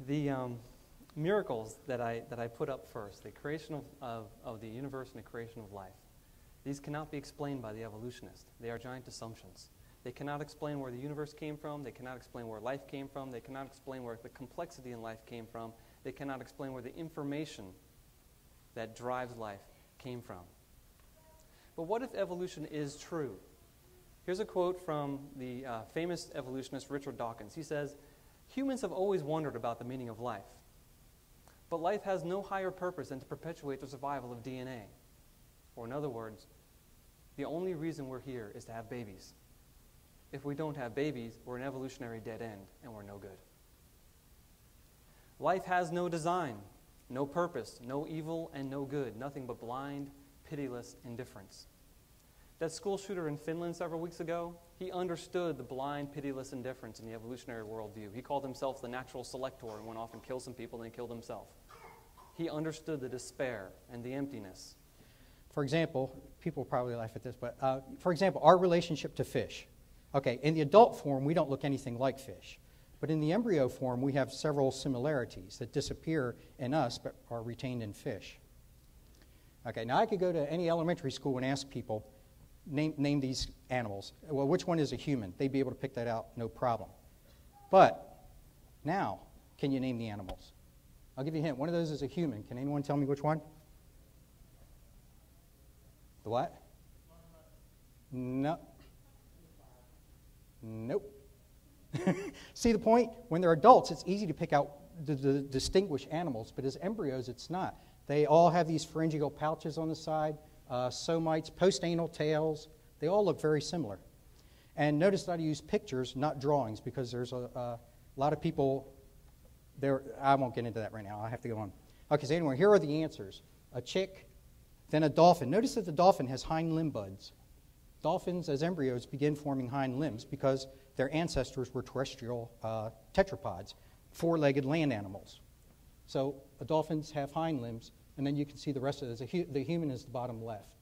The miracles that I put up first, the creation of the universe and the creation of life, these cannot be explained by the evolutionist. They are giant assumptions. They cannot explain where the universe came from. They cannot explain where life came from. They cannot explain where the complexity in life came from. They cannot explain where the information that drives life came from. But what if evolution is true? Here's a quote from the famous evolutionist Richard Dawkins. He says, "Humans have always wondered about the meaning of life, but life has no higher purpose than to perpetuate the survival of DNA. Or in other words, the only reason we're here is to have babies. If we don't have babies, we're an evolutionary dead end, and we're no good. Life has no design, no purpose, no evil, and no good, nothing but blind, pitiless indifference." That school shooter in Finland several weeks ago, he understood the blind, pitiless indifference in the evolutionary worldview. He called himself the natural selector and went off and killed some people and then killed himself. He understood the despair and the emptiness. For example, people probably laugh at this, but for example, our relationship to fish. Okay, in the adult form, we don't look anything like fish. But in the embryo form, we have several similarities that disappear in us but are retained in fish. Okay, now I could go to any elementary school and ask people, name these animals. Well, which one is a human? They'd be able to pick that out, no problem. But now, can you name the animals? I'll give you a hint. One of those is a human. Can anyone tell me which one? The what? No. Nope. See the point? When they're adults, it's easy to pick out the distinguish animals, but as embryos, it's not. They all have these pharyngeal pouches on the side, somites, postanal tails. They all look very similar. And notice that I use pictures, not drawings, because there's a lot of people there. I won't get into that right now. I have to go on. Okay, so anyway, here are the answers. A chick, then a dolphin. Notice that the dolphin has hind limb buds. Dolphins, as embryos, begin forming hind limbs because their ancestors were terrestrial tetrapods, four-legged land animals. So dolphins have hind limbs, and then you can see the rest of it. The human is the bottom left.